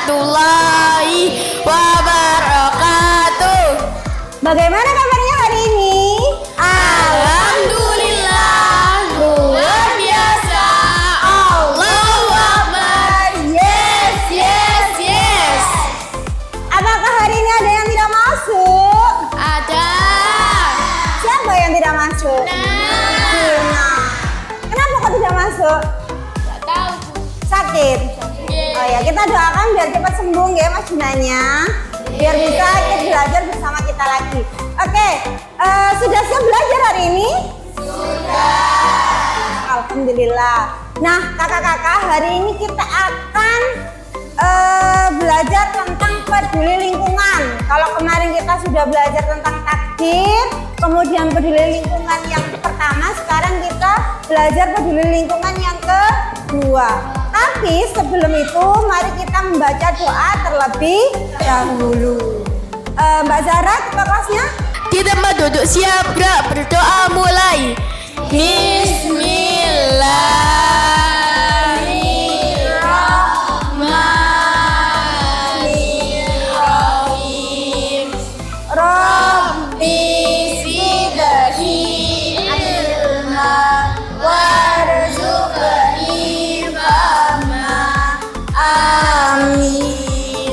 warahmatullahi wabarakatuh. Bagaimana kabarnya hari ini? Alhamdulillah, luar biasa. Allahu Akbar. Yes, yes, yes. Apakah hari ini ada yang tidak masuk? Ada. Siapa yang tidak masuk? Nah. Kenapa kok tidak masuk? Gak tahu. Sakit? Oh ya, kita doakan biar cepat sembuh ya Mas Junanya. Biar bisa ikut belajar bersama kita lagi. Oke, sudah siap belajar hari ini? Sudah. Alhamdulillah. Nah, kakak-kakak, hari ini kita akan belajar tentang peduli lingkungan. Kalau kemarin kita sudah belajar tentang takdir, kemudian peduli lingkungan yang pertama, sekarang kita belajar peduli lingkungan yang kedua. Tapi sebelum itu, mari kita membaca doa terlebih dahulu. Mbak Zara, ketua kelasnya? Di tempat duduk siap, gerak, berdoa mulai. Bismillahirrahmanirrahim. Rabbi zidni ilma warzuqni fahma. Amin.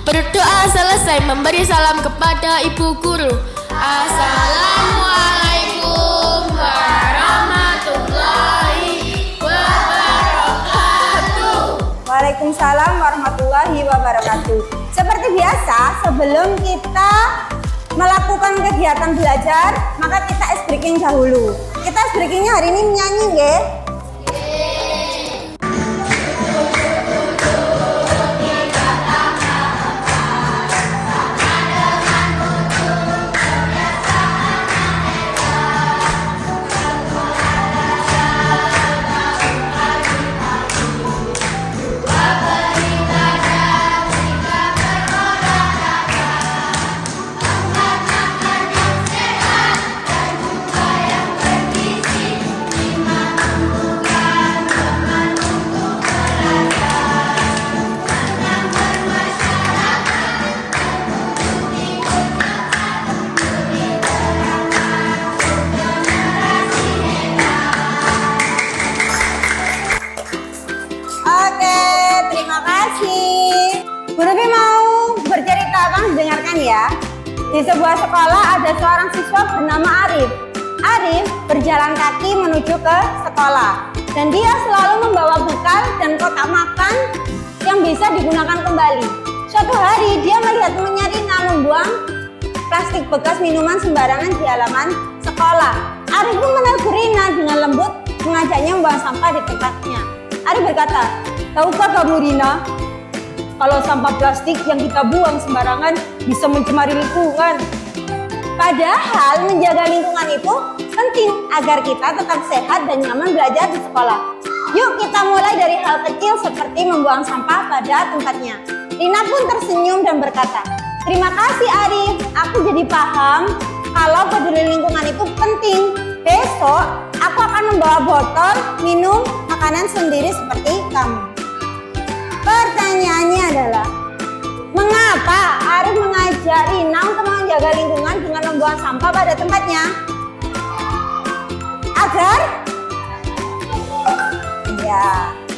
Berdoa selesai, memberi salam kepada ibu guru. Assalamualaikum warahmatullahi wabarakatuh. Waalaikumsalam warahmatullahi wabarakatuh. Seperti biasa, sebelum kita melakukan kegiatan belajar, maka kita ice breaking dahulu. Kita ice breakingnya hari ini menyanyi, nggih? Ya. Di sebuah sekolah ada seorang siswa bernama Arif. Arif berjalan kaki menuju ke sekolah dan dia selalu membawa bekal dan kotak makan yang bisa digunakan kembali. Suatu hari dia melihat temannya Rina membuang plastik bekas minuman sembarangan di halaman sekolah. Arif pun menegur Rina dengan lembut, mengajaknya membuang sampah di tempatnya. Arif berkata, "Tahukah kamu Rina, kalau sampah plastik yang kita buang sembarangan bisa mencemari lingkungan. Padahal menjaga lingkungan itu penting agar kita tetap sehat dan nyaman belajar di sekolah. Yuk kita mulai dari hal kecil seperti membuang sampah pada tempatnya." Rina pun tersenyum dan berkata, "Terima kasih Arif, aku jadi paham kalau peduli lingkungan itu penting. Besok aku akan membawa botol minum makanan sendiri seperti kamu." Pertanyaannya adalah, mengapa Arif mengajak Rina untuk menjaga lingkungan dengan membuang sampah pada tempatnya?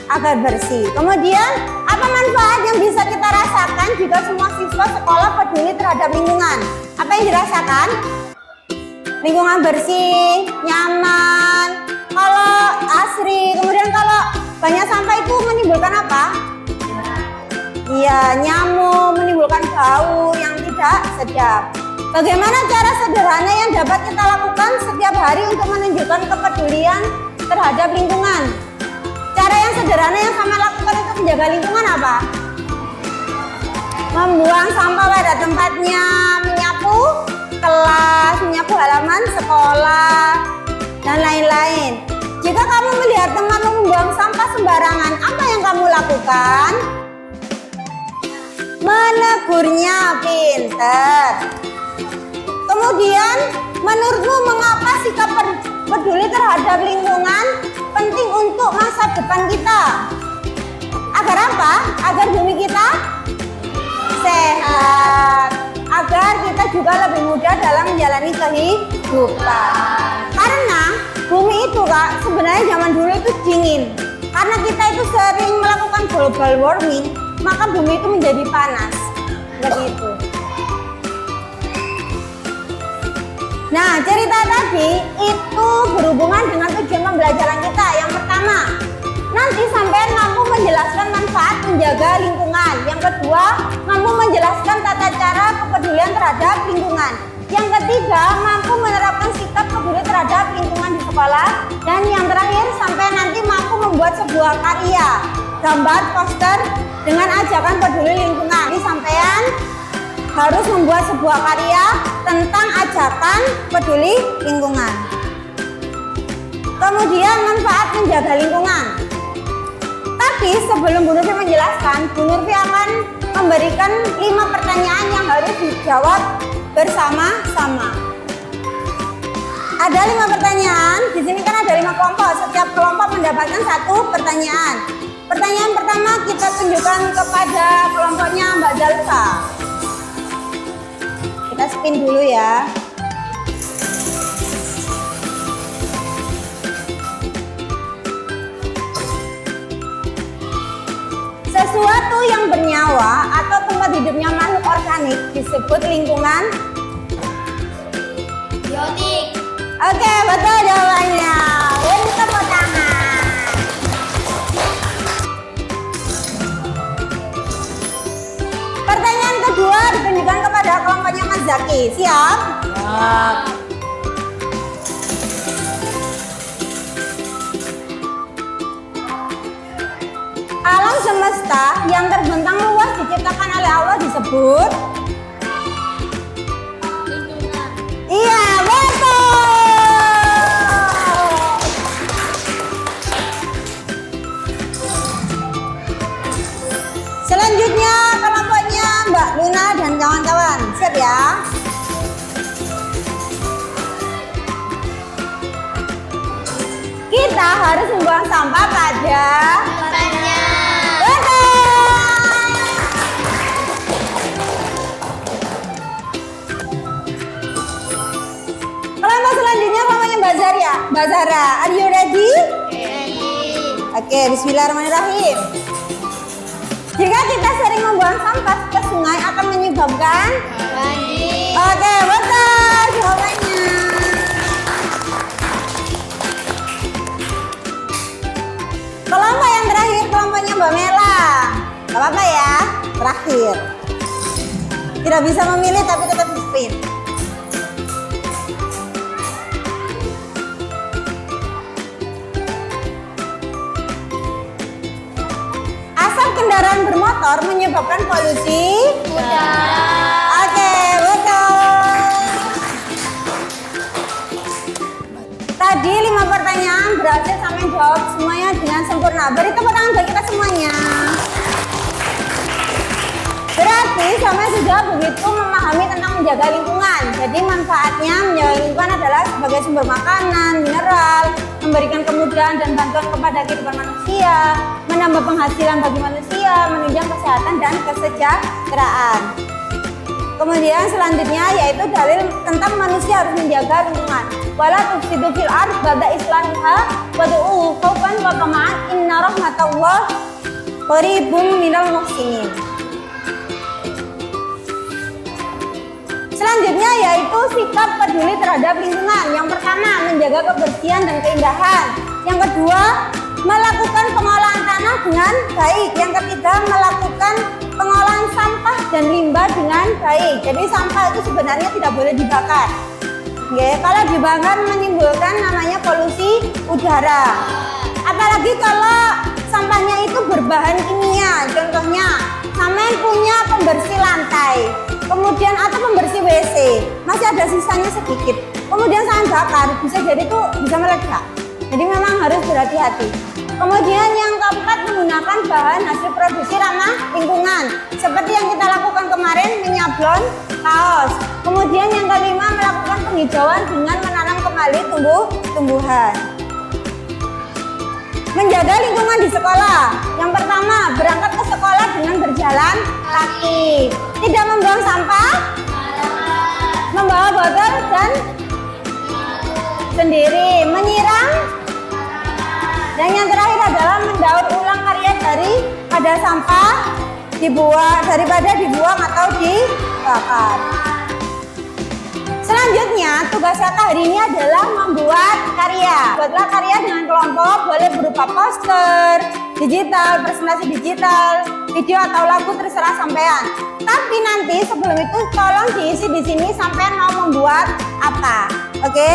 Agar bersih. Kemudian, apa manfaat yang bisa kita rasakan jika semua siswa sekolah peduli terhadap lingkungan? Apa yang dirasakan? Lingkungan bersih, nyaman, kalau asri. Kemudian kalau banyak sampah itu menimbulkan apa? Iya, nyamuk, menimbulkan bau yang tidak sedap. Bagaimana cara sederhana yang dapat kita lakukan setiap hari untuk menunjukkan kepedulian terhadap lingkungan? Cara yang sederhana yang sama lakukan untuk menjaga lingkungan apa? Membuang sampah pada tempatnya, menyapu kelas, menyapu halaman sekolah, dan lain-lain. Jika kamu melihat temanmu membuang sampah sembarangan, apa yang kamu lakukan? Menegurnya, pinter. Kemudian, menurutmu mengapa sikap peduli terhadap lingkungan penting untuk masa depan kita? Agar apa? Agar bumi kita juga lebih mudah dalam menjalani kehidupan. Karena bumi itu Kak, sebenarnya zaman dulu itu dingin. Karena kita itu sering melakukan global warming, maka bumi itu menjadi panas. Seperti itu. Nah, cerita tadi itu berhubungan dengan tujuan pembelajaran kita. Yang pertama, nanti sampai mampu menjelaskan manfaat menjaga lingkungan. Yang kedua, mampu menjelaskan tata cara kepedulian terhadap lingkungan. Yang ketiga, mampu menerapkan sikap peduli terhadap lingkungan di sekolah. Dan yang terakhir, sampai nanti mampu membuat sebuah karya, gambar, poster dengan ajakan peduli lingkungan. Jadi sampean harus membuat sebuah karya tentang ajakan peduli lingkungan. Kemudian manfaat menjaga lingkungan. Tapi sebelum Bu Nurfi menjelaskan, Bu Nurfi akan memberikan 5 pertanyaan yang harus dijawab bersama-sama. Ada 5 pertanyaan. Di sini kan ada 5 kelompok. Setiap kelompok mendapatkan 1 pertanyaan. Pertanyaan pertama kita tunjukkan kepada kelompoknya Mbak Zalfa. Kita spin dulu ya. Sesuatu yang bernyawa atau tempat hidupnya makhluk organik disebut lingkungan biotik. Oke, betul jawabannya. Beri tepuk tangan. Pertanyaan kedua ditunjukkan kepada kelompoknya Mas Zaki. Siap? Siap. Alam semesta yang terbentang luas diciptakan oleh Allah disebut Lingkungan. iya, betul. Selanjutnya kelompoknya Mbak Luna dan kawan-kawan. Siap ya? Kita harus membuang sampah pada Tanya. betul. Kelompok selanjutnya kelompoknya Mbak Zaria. Mbak Zara, are you ready? Oke, bismillahirrahmanirrahim. Jika kita sering membuang sampah ke sungai akan menyebabkan Banjir. Oke, betul jawabannya. Kelompok yang terakhir kelompoknya Mbak Mela. Gak apa-apa ya, terakhir. Tidak bisa memilih tapi tetap di sprint. Asap kendaraan bermotor menyebabkan polusi Udara. Oke, betul. Tadi 5 pertanyaan berhasil sampai jawab semuanya dengan sempurna. Beri tepuk tangan bagi kita semuanya. Berarti sampai sudah begitu memahami tentang menjaga lingkungan. Jadi manfaatnya menjaga lingkungan adalah sebagai sumber makanan, mineral, memberikan kemudahan dan bantuan kepada kehidupan manusia, menambah penghasilan bagi manusia, menunjang kesehatan dan kesejahteraan. Kemudian selanjutnya yaitu dalil tentang manusia harus menjaga lingkungan. Wala tufsidu fil ardh ba'da islahiha wad'uhu khaufan wa tama'an inna rahmatallahi qaribum minal muhsinin. Selanjutnya yaitu sikap peduli terhadap lingkungan. Yang pertama, menjaga kebersihan dan keindahan. Yang kedua, melakukan pengolahan tanah dengan baik. Yang ketiga, melakukan pengolahan sampah dan limbah dengan baik. Jadi sampah itu sebenarnya tidak boleh dibakar. Ya, kalau dibakar menimbulkan namanya polusi udara. Apalagi kalau sampahnya itu berbahan kimia. Contohnya, sampean punya pembersih lantai, kemudian atau pembersih WC, masih ada sisanya sedikit. Kemudian saya bakar, bisa jadi itu bisa meledak. Jadi memang harus berhati-hati. Kemudian yang keempat, menggunakan bahan hasil produksi ramah lingkungan. Seperti yang kita lakukan kemarin, menyablon kaos. Kemudian yang kelima, melakukan penghijauan dengan menanam kembali tumbuh-tumbuhan. Menjaga lingkungan di sekolah. Yang pertama, berangkat ke sekolah dengan berjalan kaki. Tidak membuang sampah gagal dan sendiri, menyiram, dan yang terakhir adalah mendaur ulang karya daripada sampah daripada dibuang atau dibakar. Selanjutnya, tugas kakak hari ini adalah membuat karya. Buatlah karya dengan kelompok, boleh berupa poster, digital, presentasi digital, video atau lagu, terserah sampean. Tapi nanti sebelum itu tolong diisi di sini sampean mau membuat apa, oke?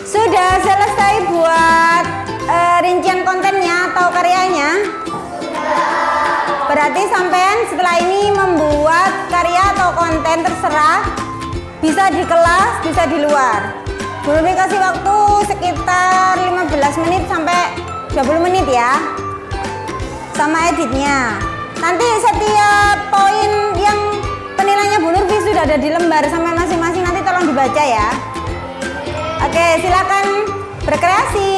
Sudah selesai buat rincian kontennya atau karyanya? Berarti sampean setelah ini membuat karya atau konten terserah, bisa di kelas, bisa di luar. Belum dikasih waktu sekitar 15 menit sampai 20 menit ya, sama editnya. Nanti setiap poin yang penilaiannya Bu Nurfi sudah ada di lembar sampai masing-masing, nanti tolong dibaca ya. Oke, silakan berkreasi.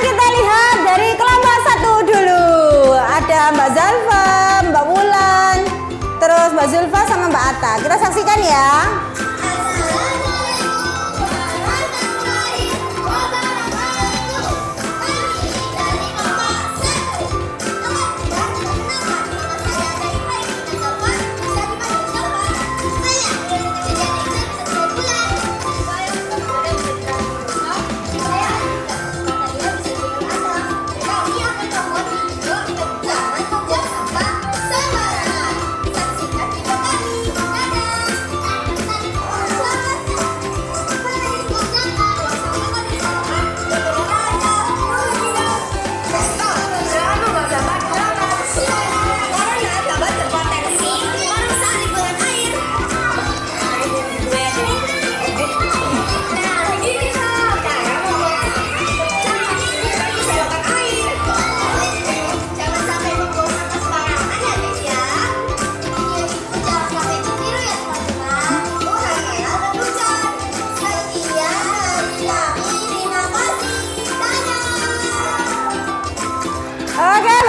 Kita lihat dari kelompok 1 dulu. Ada Mbak Zalfa, Mbak Wulan, terus Mbak Zulfa sama Mbak Atta. Kita saksikan ya.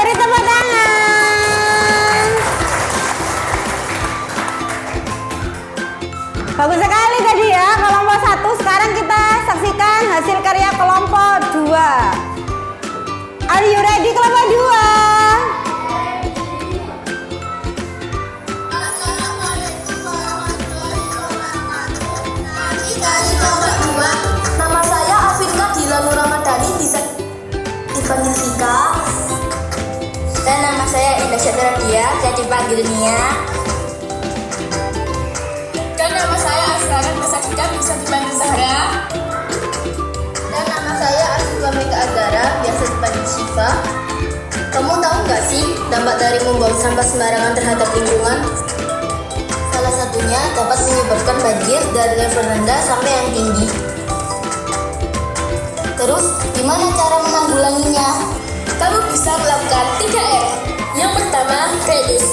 Beri tepuk tangan. Bagus sekali tadi ya kelompok 1. Sekarang kita saksikan hasil karya kelompok 2. Are you ready kelompok 2? Nama saya Afinka Dilanu Ramadhani, bisa dipanggil Vika. Dan nama saya Indah Syaturadia, saya dipanggil Nia. Dan nama saya Asrara Masakita, bisa dipanggil Zahra. Dan nama saya Arzuka Mega Agara, biasa dipanggil Syifa. Kamu tahu nggak sih dampak dari membuang sampah sembarangan terhadap lingkungan? Salah satunya dapat menyebabkan banjir dari level rendah sampai yang tinggi. Terus, gimana cara menanggulanginya? Kamu bisa melakukan 3R. Yang pertama, reduce.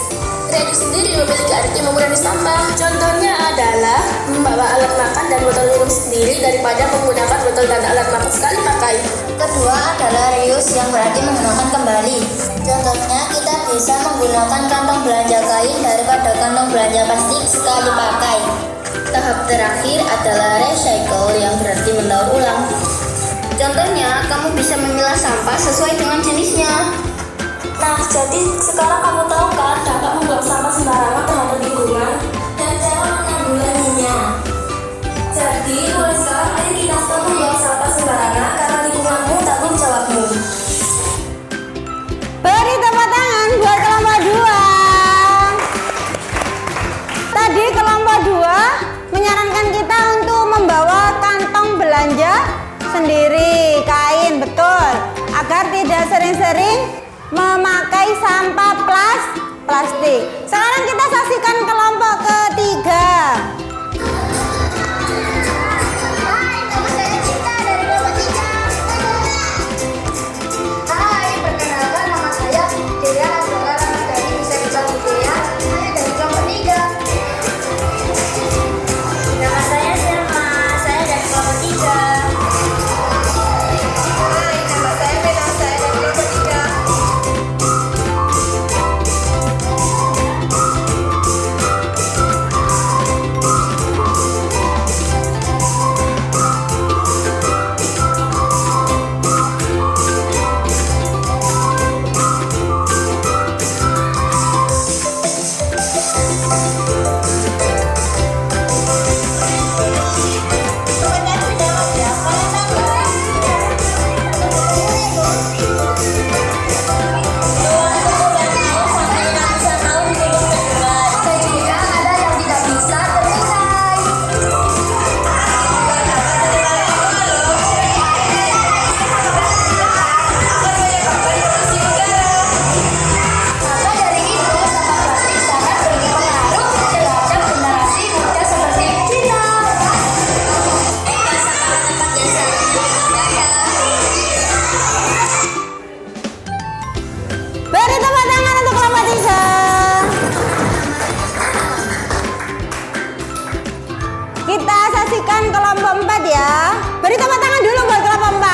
Reduce sendiri memiliki arti mengurangi sampah. Contohnya adalah membawa alat makan dan botol minum sendiri daripada menggunakan botol dan alat makan sekali pakai. Kedua adalah reuse, yang berarti menggunakan kembali. Contohnya, kita bisa menggunakan kantong belanja kain daripada kantong belanja plastik sekali pakai. Tahap terakhir adalah recycle, yang berarti mendaur ulang. Contohnya, kamu bisa memilah sampah sesuai dengan jenisnya. Nah, jadi sekarang kamu tahu kan dampak membuang sampah sembarangan terhadap lingkungan dan cara menanggulanginya. Jadi, mulai sekarang ayo kita stop membuang sampah sembarangan karena lingkunganmu tanggung jawabmu. Beri tepuk tangan buat kelompok 2. Tadi kelompok 2 menyarankan kita untuk membawa kantong belanja sendiri, kain, betul, agar tidak sering-sering memakai sampah plastik. Sekarang kita saksikan kelompok ketiga. Hai, nama saya Cinta dari kelompok 3. Hai, perkenalkan nama saya Dea Azhara Ramadhani, bisa dipanggil Dea. Saya dari kelompok 3. Nama saya Selma, saya dari kelompok 3. Hai, nama saya Bella, saya dari kelompok 3. Beri tepuk tangan untuk kelompok 3. Kita saksikan kelompok 4 ya. Beri tepuk tangan dulu buat kelompok 4.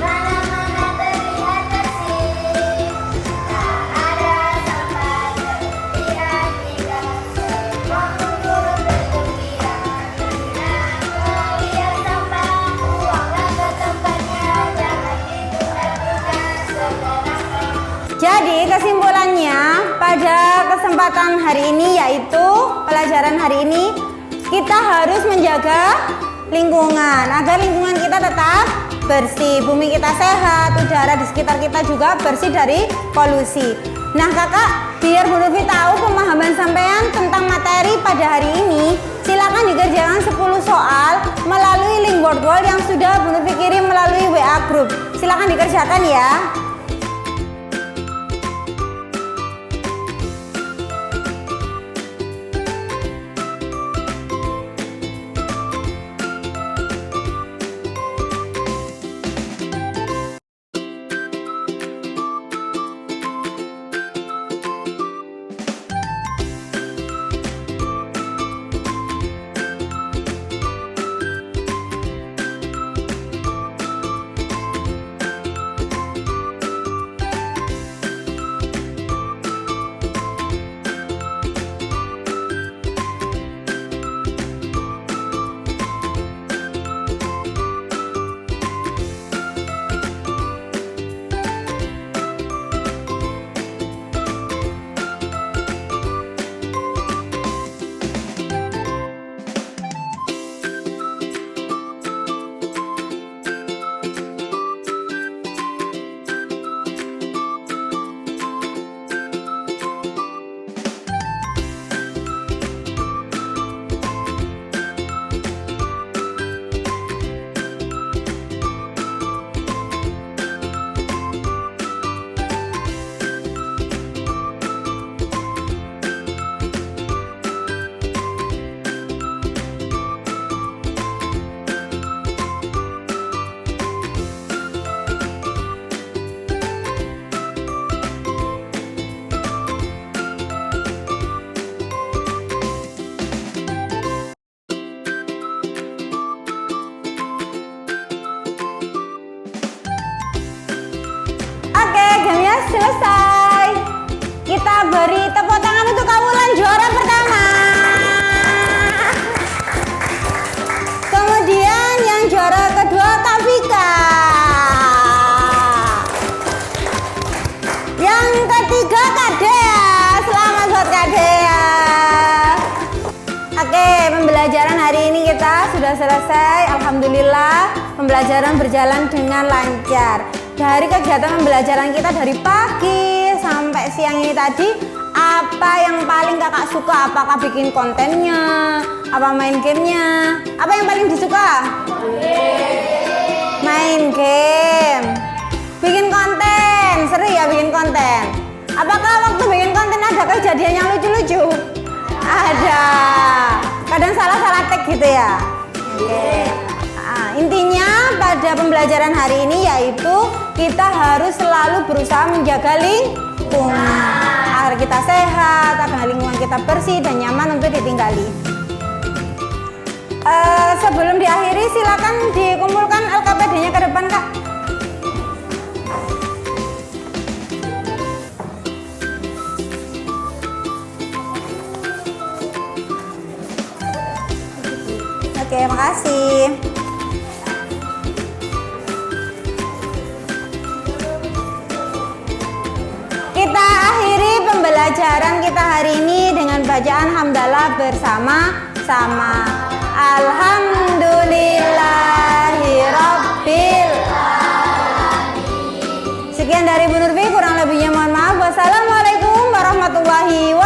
Mana-mana terlihat bersih, tak ada sampah terlihat tidak. Semua turut bergembira, nah lihat sampah, buanglah ke tempatnya, jangan ditunda-tunda sembarangan. Jadi kesimpulannya pada kesempatan hari ini, yaitu pelajaran hari ini, kita harus menjaga lingkungan agar lingkungan kita tetap bersih, bumi kita sehat, udara di sekitar kita juga bersih dari polusi. Nah kakak, biar Bu Lufi tahu pemahaman sampean tentang materi pada hari ini, silakan dikerjakan 10 soal melalui link Word Wall yang sudah Bu Lufi kirim melalui WA Group. Silakan dikerjakan ya. kita sudah selesai. Alhamdulillah pembelajaran berjalan dengan lancar. Dari kegiatan pembelajaran kita dari pagi sampai siang ini tadi, apa yang paling kakak suka? Apakah bikin kontennya? Apa main gamenya? Apa yang paling disuka? Main game. Bikin konten. Seru ya bikin konten. Apakah waktu bikin konten ada kejadian yang lucu-lucu? Ada. Kadang salah-salah tag gitu ya. Nah, intinya pada pembelajaran hari ini yaitu kita harus selalu berusaha menjaga lingkungan agar kita sehat, agar lingkungan kita bersih dan nyaman untuk ditinggali. Sebelum diakhiri silakan dikumpulkan LKPD-nya ke depan, Kak. Oke, makasih. Kita akhiri pembelajaran kita hari ini dengan bacaan hamdalah bersama-sama. Alhamdulillahirabbil alamin. Sekian dari Bu Nurfi, kurang lebihnya mohon maaf. Wassalamualaikum warahmatullahi wabarakatuh.